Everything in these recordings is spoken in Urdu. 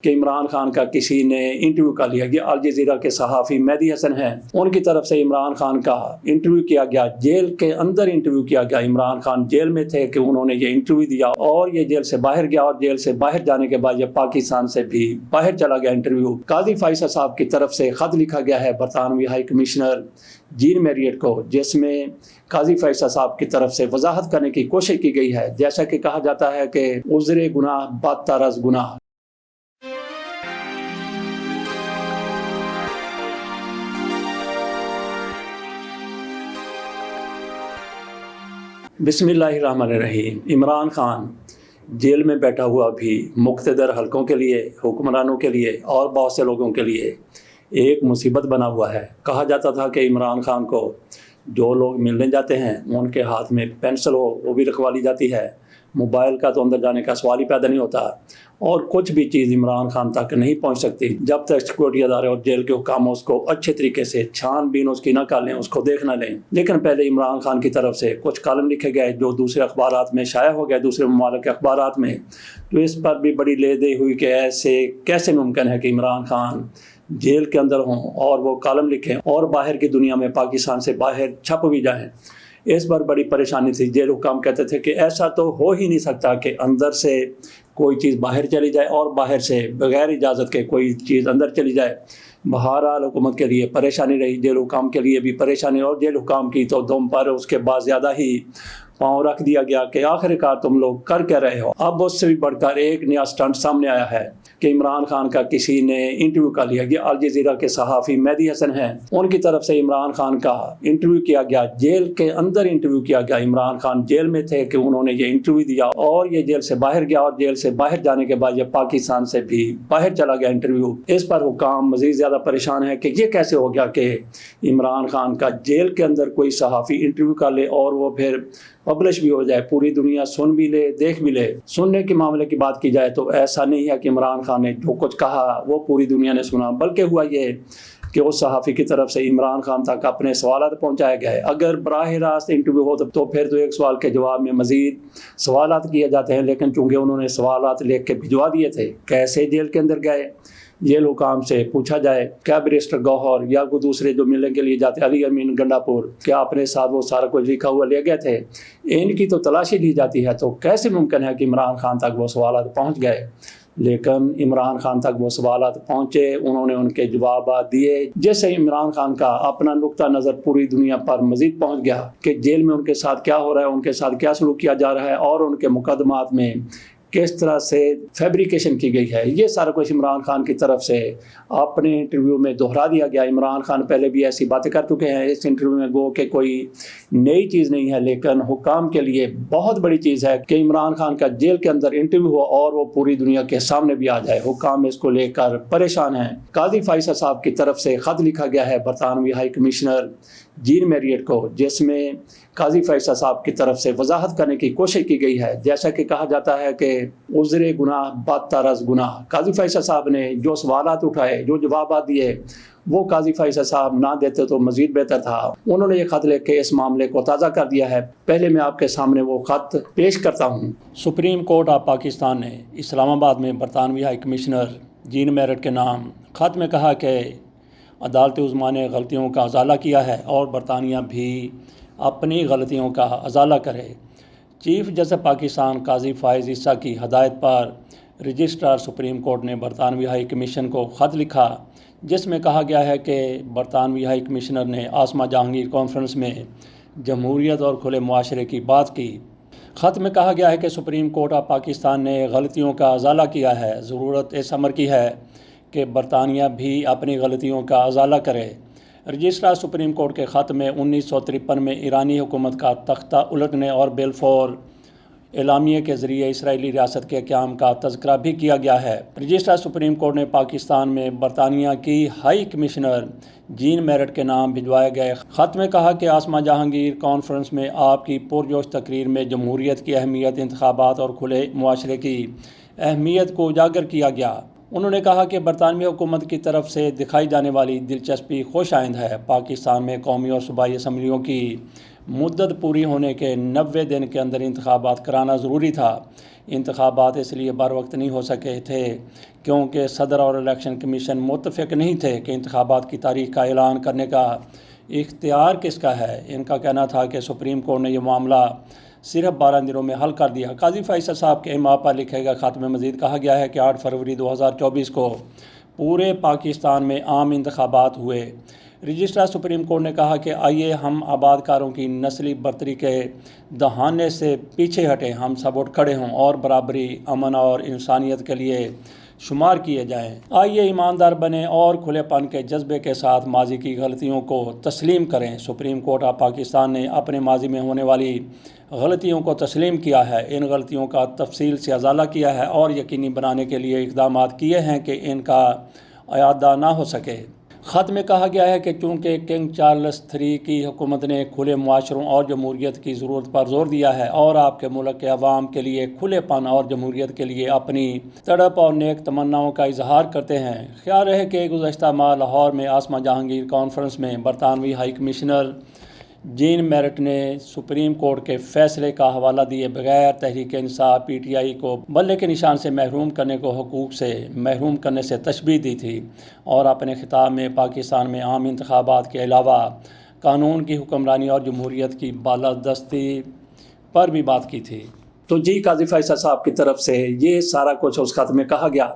کہ عمران خان کا کسی نے انٹرویو کر لیا گیا۔ الجزیرہ کے صحافی مہدی حسن ہیں، ان کی طرف سے عمران خان کا انٹرویو کیا گیا، جیل کے اندر انٹرویو کیا گیا۔ عمران خان جیل میں تھے کہ انہوں نے یہ انٹرویو دیا اور یہ جیل سے باہر گیا، اور جیل سے باہر جانے کے بعد یہ پاکستان سے بھی باہر چلا گیا انٹرویو۔ قاضی فیصل صاحب کی طرف سے خط لکھا گیا ہے برطانوی ہائی کمشنر جین میریٹ کو، جس میں قاضی فیصل صاحب کی طرف سے وضاحت کرنے کی کوشش کی گئی ہے، جیسا کہ کہا جاتا ہے کہ عذر گناہ بدتر از گناہ۔ بسم اللہ الرحمن الرحیم۔ عمران خان جیل میں بیٹھا ہوا بھی مقتدر حلقوں کے لیے، حکمرانوں کے لیے اور بہت سے لوگوں کے لیے ایک مصیبت بنا ہوا ہے۔ کہا جاتا تھا کہ عمران خان کو جو لوگ ملنے جاتے ہیں ان کے ہاتھ میں پینسل ہو وہ بھی رکھوا لی جاتی ہے، موبائل کا تو اندر جانے کا سوال ہی پیدا نہیں ہوتا، اور کچھ بھی چیز عمران خان تک نہیں پہنچ سکتی جب تک سیکورٹی ادارے اور جیل کے حکام اس کو اچھے طریقے سے چھان بین اس کی نہ کر لیں، اس کو دیکھ نہ لیں۔ لیکن پہلے عمران خان کی طرف سے کچھ کالم لکھے گئے جو دوسرے اخبارات میں شائع ہو گئے، دوسرے ممالک کے اخبارات میں، تو اس پر بھی بڑی لے دے ہوئی کہ ایسے کیسے ممکن ہے کہ عمران خان جیل کے اندر ہوں اور وہ کالم لکھیں اور باہر کی دنیا میں پاکستان سے باہر چھپ بھی جائیں۔ اس پر بڑی پریشانی تھی۔ جیل حکام کہتے تھے کہ ایسا تو ہو ہی نہیں سکتا کہ اندر سے کوئی چیز باہر چلی جائے اور باہر سے بغیر اجازت کے کوئی چیز اندر چلی جائے۔ بہرحال حکومت کے لیے پریشانی رہی، جیل حکام کے لیے بھی پریشانی، اور جیل حکام کی تو دم پر اس کے بعد زیادہ ہی پاؤں رکھ دیا گیا کہ آخر کار تم لوگ کر کیا رہے ہو۔ اب اس سے بھی بڑھ کر ایک نیا سٹنٹ سامنے آیا ہے کہ عمران خان کا کسی نے انٹرویو کر لیا گیا۔ الجزیرہ کے صحافی مہدی حسن ہیں، ان کی طرف سے عمران خان کا انٹرویو کیا گیا، جیل کے اندر انٹرویو کیا گیا۔ عمران خان جیل میں تھے کہ انہوں نے یہ انٹرویو دیا اور یہ جیل سے باہر گیا، اور جیل سے باہر جانے کے بعد یہ پاکستان سے بھی باہر چلا گیا انٹرویو۔ اس پر حکام مزید زیادہ پریشان ہے کہ یہ کیسے ہو گیا کہ عمران خان کا جیل کے اندر کوئی صحافی انٹرویو کر لے اور وہ پھر پبلش بھی ہو جائے، پوری دنیا سن بھی لے، دیکھ بھی لے۔ سننے کے معاملے کی بات کی جائے تو ایسا نہیں ہے کہ عمران خان نے جو کچھ کہا وہ پوری دنیا نے سنا، بلکہ ہوا یہ کہ اس صحافی کی طرف سے عمران خان تک اپنے سوالات پہنچائے گئے۔ اگر براہ راست انٹرویو ہو تو پھر تو ایک سوال کے جواب میں مزید سوالات کیے جاتے ہیں، لیکن چونکہ انہوں نے سوالات لکھ کے بھجوا دیے تھے، کیسے جیل کے اندر گئے، جیل حکام سے پوچھا جائے کیا بیرسٹر گوہر یا کوئی دوسرے جو ملنے کے لیے جاتے، علی امین گنڈا پور، کیا اپنے ساتھ وہ سارا کچھ لکھا ہوا لے گئے تھے، ان کی تو تلاشی لی جاتی ہے، تو کیسے ممکن ہے کہ عمران خان تک وہ سوالات پہنچ گئے؟ لیکن عمران خان تک وہ سوالات پہنچے، انہوں نے ان کے جوابات دیے، جس سے عمران خان کا اپنا نقطہ نظر پوری دنیا پر مزید پہنچ گیا کہ جیل میں ان کے ساتھ کیا ہو رہا ہے، ان کے ساتھ کیا سلوک کیا جا رہا ہے، اور ان کے مقدمات میں کس طرح سے فیبریکیشن کی گئی ہے۔ یہ سارا کچھ عمران خان کی طرف سے اپنے انٹرویو میں دہرا دیا گیا۔ عمران خان پہلے بھی ایسی باتیں کر چکے ہیں اس انٹرویو میں، گو کہ کوئی نئی چیز نہیں ہے، لیکن حکام کے لیے بہت بڑی چیز ہے کہ عمران خان کا جیل کے اندر انٹرویو ہو اور وہ پوری دنیا کے سامنے بھی آ جائے۔ حکام اس کو لے کر پریشان ہیں۔ قاضی فیصل صاحب کی طرف سے خط لکھا گیا ہے برطانوی ہائی کمشنر جین میریٹ کو، جس میں قاضی فیصل صاحب کی طرف سے وضاحت کرنے کی کوشش کی گئی ہے، جیسا کہ کہا جاتا ہے کہ عذر گناہ بدتر از گناہ۔ قاضی فیصل صاحب نے جو سوالات اٹھائے، جو جوابات دیے، وہ قاضی فیصل صاحب نہ دیتے تو مزید بہتر تھا۔ انہوں نے یہ خط لکھ کے اس معاملے کو تازہ کر دیا ہے۔ پہلے میں آپ کے سامنے وہ خط پیش کرتا ہوں۔ سپریم کورٹ آف پاکستان نے اسلام آباد میں برطانوی ہائی کمشنر جین میریٹ کے نام خط میں کہا کہ عدالت عظمیٰ نے غلطیوں کا ازالہ کیا ہے اور برطانیہ بھی اپنی غلطیوں کا ازالہ کرے۔ چیف جسٹس پاکستان قاضی فائز عیسیٰ کی ہدایت پر رجسٹرار سپریم کورٹ نے برطانوی ہائی کمیشن کو خط لکھا، جس میں کہا گیا ہے کہ برطانوی ہائی کمشنر نے عاصمہ جہانگیر کانفرنس میں جمہوریت اور کھلے معاشرے کی بات کی۔ خط میں کہا گیا ہے کہ سپریم کورٹ آف پاکستان نے غلطیوں کا ازالہ کیا ہے، ضرورت اس امر کی ہے کہ برطانیہ بھی اپنی غلطیوں کا ازالہ کرے۔ رجسٹرار سپریم کورٹ کے خط میں 1953 میں ایرانی حکومت کا تختہ الٹنے اور بلفور اعلامیے کے ذریعے اسرائیلی ریاست کے قیام کا تذکرہ بھی کیا گیا ہے۔ رجسٹرار سپریم کورٹ نے پاکستان میں برطانیہ کی ہائی کمشنر جین میریٹ کے نام بھجوائے گئے خط میں کہا کہ عاصمہ جہانگیر کانفرنس میں آپ کی پرجوش تقریر میں جمہوریت کی اہمیت، انتخابات اور کھلے معاشرے کی اہمیت کو اجاگر کیا گیا۔ انہوں نے کہا کہ برطانوی حکومت کی طرف سے دکھائی جانے والی دلچسپی خوش آئند ہے۔ پاکستان میں قومی اور صوبائی اسمبلیوں کی مدت پوری ہونے کے 90 دن کے اندر انتخابات کرانا ضروری تھا۔ انتخابات اس لیے بر وقت نہیں ہو سکے تھے کیونکہ صدر اور الیکشن کمیشن متفق نہیں تھے کہ انتخابات کی تاریخ کا اعلان کرنے کا اختیار کس کا ہے۔ ان کا کہنا تھا کہ سپریم کورٹ نے یہ معاملہ صرف 12 دنوں میں حل کر دیا۔ قاضی فیصل صاحب کے اماء پر لکھے گئے خط میں مزید کہا گیا ہے کہ 8 فروری 2024 کو پورے پاکستان میں عام انتخابات ہوئے۔ رجسٹرار سپریم کورٹ نے کہا کہ آئیے ہم آباد کاروں کی نسلی برتری کے دہانے سے پیچھے ہٹیں، ہم سب اٹھ کھڑے ہوں اور برابری، امن اور انسانیت کے لیے شمار کیے جائیں۔ آئیے ایماندار بنیں اور کھلے پن کے جذبے کے ساتھ ماضی کی غلطیوں کو تسلیم کریں۔ سپریم کورٹ آف پاکستان نے اپنے ماضی میں ہونے والی غلطیوں کو تسلیم کیا ہے، ان غلطیوں کا تفصیل سے ازالہ کیا ہے اور یقینی بنانے کے لیے اقدامات کیے ہیں کہ ان کا اعادہ نہ ہو سکے۔ خط میں کہا گیا ہے کہ چونکہ کنگ چارلس III کی حکومت نے کھلے معاشروں اور جمہوریت کی ضرورت پر زور دیا ہے اور آپ کے ملک کے عوام کے لیے کھلے پن اور جمہوریت کے لیے اپنی تڑپ اور نیک تمناؤں کا اظہار کرتے ہیں۔ خیال رہے کہ گزشتہ ماہ لاہور میں آسما جہانگیر کانفرنس میں برطانوی ہائی کمشنر جین میرٹ نے سپریم کورٹ کے فیصلے کا حوالہ دیے بغیر تحریک انصاف PTI کو بلے کے نشان سے محروم کرنے کو حقوق سے محروم کرنے سے تشبیہ دی تھی اور اپنے خطاب میں پاکستان میں عام انتخابات کے علاوہ قانون کی حکمرانی اور جمہوریت کی بالادستی پر بھی بات کی تھی۔ تو جی قاضی فیصل صاحب کی طرف سے یہ سارا کچھ اس خط میں کہا گیا۔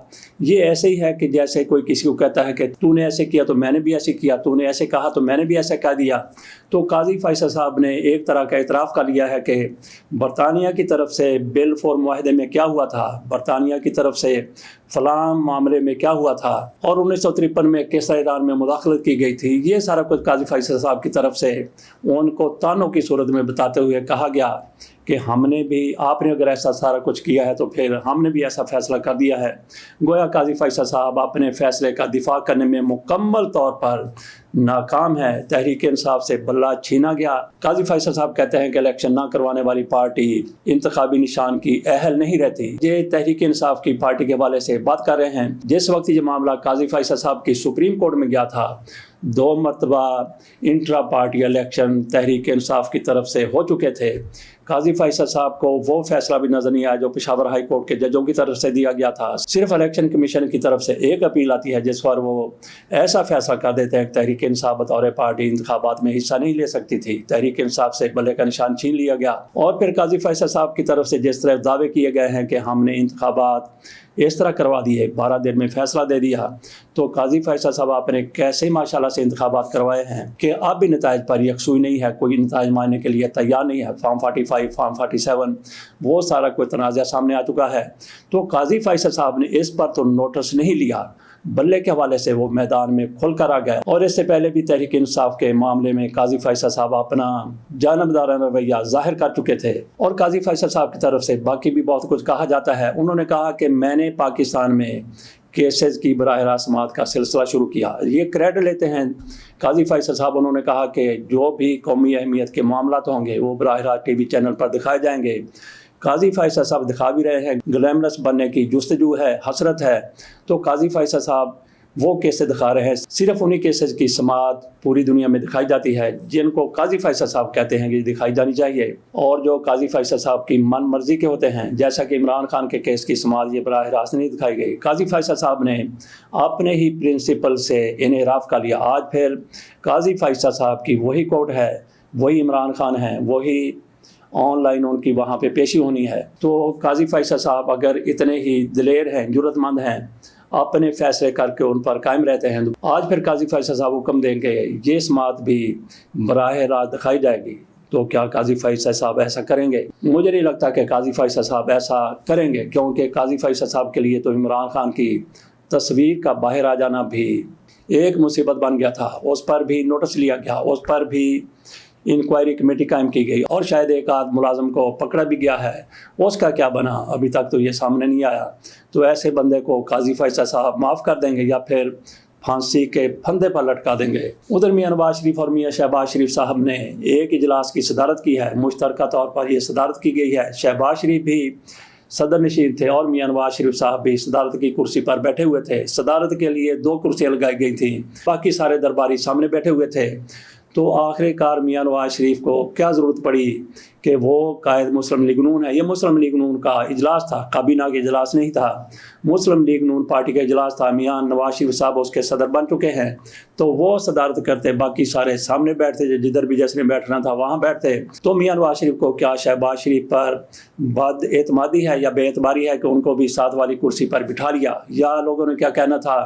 یہ ایسے ہی ہے کہ جیسے کوئی کسی کو کہتا ہے کہ تو نے ایسے کیا تو میں نے بھی ایسے کیا، تو نے ایسے کہا تو میں نے بھی ایسے کہہ دیا۔ تو قاضی فیصل صاحب نے ایک طرح کا اعتراف کر لیا ہے کہ برطانیہ کی طرف سے بلفور معاہدے میں کیا ہوا تھا، برطانیہ کی طرف سے فلاں معاملے میں کیا ہوا تھا اور 1953 میں کس طرح ایران میں مداخلت کی گئی تھی۔ یہ سارا کچھ قاضی فیصل صاحب کی طرف سے ان کو تانوں کی صورت میں بتاتے ہوئے کہا گیا کہ ہم نے بھی، آپ نے اگر ایسا سارا کچھ کیا ہے تو پھر ہم نے بھی ایسا فیصلہ کر دیا ہے۔ گویا قاضی فیصل صاحب اپنے فیصلے کا دفاع کرنے میں مکمل طور پر ناکام ہے۔ تحریک انصاف سے بلہ چھینا گیا۔ قاضی فیصل صاحب کہتے ہیں کہ الیکشن نہ کروانے والی پارٹی انتخابی نشان کی اہل نہیں رہتی۔ یہ تحریک انصاف کی پارٹی کے حوالے سے بات کر رہے ہیں۔ جس وقت یہ معاملہ قاضی فیصل صاحب کی سپریم کورٹ میں گیا تھا، 2 مرتبہ intra party election Tehreek Insaf کی طرف سے ہو چکے تھے۔ قاضی فیصل صاحب کو وہ فیصلہ بھی نظر نہیں آیا جو پشاور ہائی کورٹ کے ججوں کی طرف سے دیا گیا تھا۔ صرف الیکشن کمیشن کی طرف سے ایک اپیل آتی ہے جس پر وہ ایسا فیصلہ کر دیتے ہیں کہ تحریک انصاف بطور پارٹی انتخابات میں حصہ نہیں لے سکتی تھی۔ تحریک انصاف سے بلے کا نشان چھین لیا گیا اور پھر قاضی فیصل صاحب کی طرف سے جس طرح دعوے کیے گئے ہیں کہ ہم نے انتخابات اس طرح کروا دیے، 12 دن میں فیصلہ دے دیا، تو قاضی فیصل صاحب آپ نے کیسے ماشاءاللہ سے انتخابات کروائے ہیں کہ اب بھی نتائج پر یکسوئی نہیں ہے، کوئی نتائج ماننے کے لیے تیار نہیں ہے۔ فارم 45، فارم 47 وہ سارا کوئی تنازع سامنے آ چکا ہے۔ تو قاضی فیصل صاحب نے اس پر تو نوٹس نہیں لیا، بلے کے حوالے سے وہ میدان میں کھل کر آ گئے۔ اور اس سے پہلے بھی تحریک انصاف کے معاملے میں قاضی فیصل صاحب اپنا جانبدارانہ رویہ ظاہر کر چکے تھے اور قاضی فیصل صاحب کی طرف سے باقی بھی بہت کچھ کہا جاتا ہے۔ انہوں نے کہا کہ میں نے پاکستان میں کیسز کی براہ راست سماعت کا سلسلہ شروع کیا۔ یہ کریڈٹ لیتے ہیں قاضی فیصل صاحب۔ انہوں نے کہا کہ جو بھی قومی اہمیت کے معاملات ہوں گے وہ براہ راست ٹی وی چینل پر دکھائے جائیں گے۔ قاضی فیصل صاحب دکھا بھی رہے ہیں، گلیمرس بننے کی جستجو ہے، حسرت ہے، تو قاضی فیصل صاحب وہ کیسز دکھا رہے ہیں۔ صرف انہی کیسز کی سماعت پوری دنیا میں دکھائی جاتی ہے جن کو قاضی فیصل صاحب کہتے ہیں کہ دکھائی جانی چاہیے، اور جو قاضی فیصل صاحب کی من مرضی کے ہوتے ہیں، جیسا کہ عمران خان کے کیس کی سماعت یہ براہ راست نہیں دکھائی گئی۔ قاضی فیصل صاحب نے اپنے ہی پرنسپل سے انحراف کر لیا۔ آج پھر قاضی فیصل صاحب کی وہی کورٹ ہے، وہی عمران خان ہیں، وہی آن لائن ان کی وہاں پہ پیشی ہونی ہے۔ تو قاضی فیصل صاحب اگر اتنے ہی دلیر ہیں، جرأت مند ہیں، اپنے فیصلے کر کے ان پر قائم رہتے ہیں، آج پھر قاضی فیصل صاحب حکم دیں گے یہ سماعت بھی براہ راست دکھائی جائے گی، تو کیا قاضی فیصل صاحب ایسا کریں گے؟ مجھے نہیں لگتا کہ قاضی فیصل صاحب ایسا کریں گے، کیونکہ قاضی فیصل صاحب کے لیے تو عمران خان کی تصویر کا باہر آ جانا بھی ایک مصیبت بن گیا تھا۔ اس پر بھی نوٹس لیا گیا، اس پر بھی انکوائری کمیٹی قائم کی گئی اور شاید ایک آدھ ملازم کو پکڑا بھی گیا ہے۔ اس کا کیا بنا ابھی تک تو یہ سامنے نہیں آیا۔ تو ایسے بندے کو قاضی فیصل صاحب معاف کر دیں گے یا پھر پھانسی کے پھندے پر لٹکا دیں گے؟ ادھر میاں نواز شریف اور میاں شہباز شریف صاحب نے ایک اجلاس کی صدارت کی ہے، مشترکہ طور پر یہ صدارت کی گئی ہے۔ شہباز شریف بھی صدر نشین تھے اور میاں نواز شریف صاحب بھی صدارت کی کرسی پر بیٹھے ہوئے تھے۔ صدارت کے لیے 2 کرسیاں لگائی گئی تھیں، باقی سارے درباری سامنے بیٹھے ہوئے تھے۔ تو آخر کار میاں نواز شریف کو کیا ضرورت پڑی کہ وہ قائد مسلم لیگ نون ہے. یہ مسلم لیگ نون کا اجلاس تھا، کابینہ کا اجلاس نہیں تھا. مسلم لیگ نون پارٹی کا اجلاس تھا. میاں نواز شریف صاحب اس کے صدر بن چکے ہیں، تو وہ صدارت کرتے، باقی سارے سامنے بیٹھتے، جدھر بھی جس نے بیٹھنا تھا وہاں بیٹھتے. تو میاں نواز شریف کو کیا شہباز شریف پر بد اعتمادی ہے یا بے اعتباری ہے کہ ان کو بھی ساتھ والی کرسی پر بٹھا لیا، یا لوگوں نے کیا کہنا تھا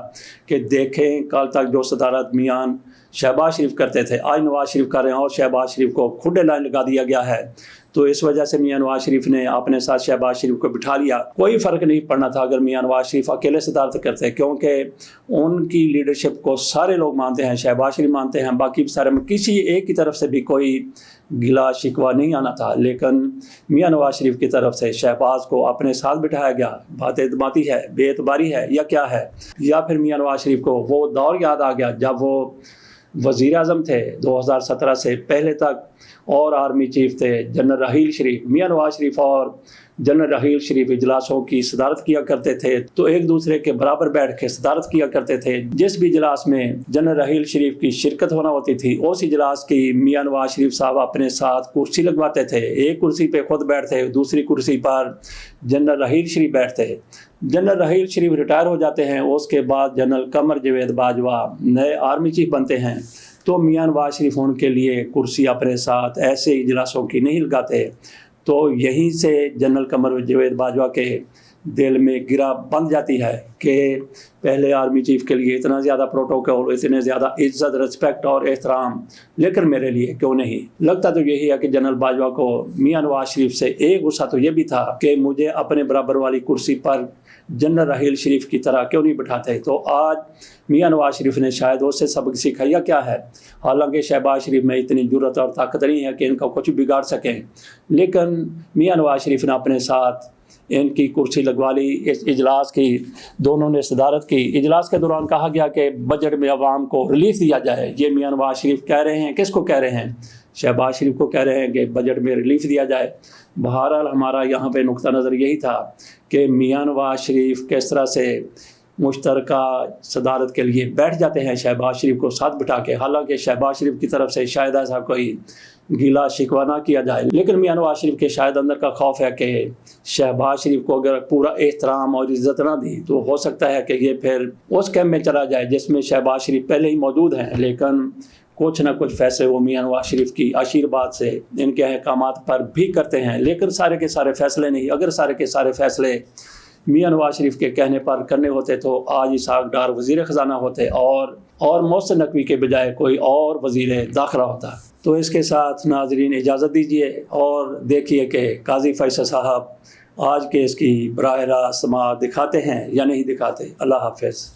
کہ دیکھیں کل تک جو صدارت میاں شہباز شریف کرتے تھے آج نواز شریف کر رہے ہیں، اور شہباز شریف کو کھڈے لائن لگا دیا گیا ہے. تو اس وجہ سے میاں نواز شریف نے اپنے ساتھ شہباز شریف کو بٹھا لیا. کوئی فرق نہیں پڑنا تھا اگر میاں نواز شریف اکیلے صدارت کرتے، کیونکہ ان کی لیڈرشپ کو سارے لوگ مانتے ہیں، شہباز شریف مانتے ہیں، باقی سارے، کسی ایک کی طرف سے بھی کوئی گلا شکوہ نہیں آنا تھا. لیکن میاں نواز شریف کی طرف سے شہباز کو اپنے ساتھ بٹھایا گیا. بات اعتمادی ہے، بے اعتباری ہے، یا کیا ہے؟ یا پھر میاں نواز شریف کو وہ دور یاد آ گیا جب وہ وزیر اعظم تھے 2017 سے پہلے تک، اور آرمی چیف تھے جنرل رحیل شریف. میاں نواز شریف اور جنرل رحیل شریف اجلاسوں کی صدارت کیا کرتے تھے، تو ایک دوسرے کے برابر بیٹھ کے صدارت کیا کرتے تھے. جس بھی اجلاس میں جنرل رحیل شریف کی شرکت ہونا ہوتی تھی، اس اجلاس کی میاں نواز شریف صاحب اپنے ساتھ کرسی لگواتے تھے. ایک کرسی پہ خود بیٹھتے، دوسری کرسی پر جنرل رحیل شریف بیٹھتے. جنرل رحیل شریف ریٹائر ہو جاتے ہیں، اس کے بعد جنرل قمر جاوید باجوہ نئے آرمی چیف بنتے ہیں. تو میاں نواز شریف ان کے لیے کرسی اپنے ساتھ ایسے اجلاسوں کی نہیں لگاتے. تو یہیں سے جنرل قمر جاوید باجوہ کے دل میں گرا بند جاتی ہے کہ پہلے آرمی چیف کے لیے اتنا زیادہ پروٹوکول، اتنے زیادہ عزت، رسپیکٹ اور احترام، لیکن میرے لیے کیوں نہیں؟ لگتا تو یہی ہے کہ جنرل باجوہ کو میاں نواز شریف سے ایک غصہ تو یہ بھی تھا کہ مجھے اپنے برابر والی کرسی پر جنرل رحیل شریف کی طرح کیوں نہیں بٹھاتے. تو آج میاں نواز شریف نے شاید اس سے سبق سیکھا یا کیا ہے. حالانکہ شہباز شریف میں اتنی جرأت اور طاقت نہیں ہے کہ ان کا کچھ بگاڑ سکیں، لیکن میاں نواز شریف نے اپنے ساتھ ان کی کرسی لگوا لی. اس اجلاس کی دونوں نے صدارت کی. اجلاس کے دوران کہا گیا کہ بجٹ میں عوام کو ریلیف دیا جائے. یہ میاں نواز شریف کہہ رہے ہیں، کس کو کہہ رہے ہیں؟ شہباز شریف کو کہہ رہے ہیں کہ بجٹ میں ریلیف دیا جائے. بہرحال ہمارا یہاں پہ نقطہ نظر یہی تھا کہ میاں نواز شریف کس طرح سے مشترکہ صدارت کے لیے بیٹھ جاتے ہیں شہباز شریف کو ساتھ بٹھا کے. حالانکہ شہباز شریف کی طرف سے شاید ایسا کوئی گیلا شکوہ نہ کیا جائے، لیکن میاں نواز شریف کے شاید اندر کا خوف ہے کہ شہباز شریف کو اگر پورا احترام اور عزت نہ دی تو ہو سکتا ہے کہ یہ پھر اس کیمپ میں چلا جائے جس میں شہباز شریف پہلے ہی موجود ہیں. لیکن کچھ نہ کچھ فیصلے وہ میاں نواز شریف کی آشیرواد سے ان کے احکامات پر بھی کرتے ہیں، لیکن سارے کے سارے فیصلے نہیں. اگر سارے کے سارے فیصلے میاں نواز شریف کے کہنے پر کرنے ہوتے تو آج اسحاق ڈار وزیر خزانہ ہوتے اور محسن نقوی کے بجائے کوئی اور وزیر داخلہ ہوتا. تو اس کے ساتھ ناظرین اجازت دیجیے اور دیکھیے کہ قاضی فیصل صاحب آج کے اس کی براہ راست سماعت دکھاتے ہیں یا نہیں دکھاتے. اللہ حافظ.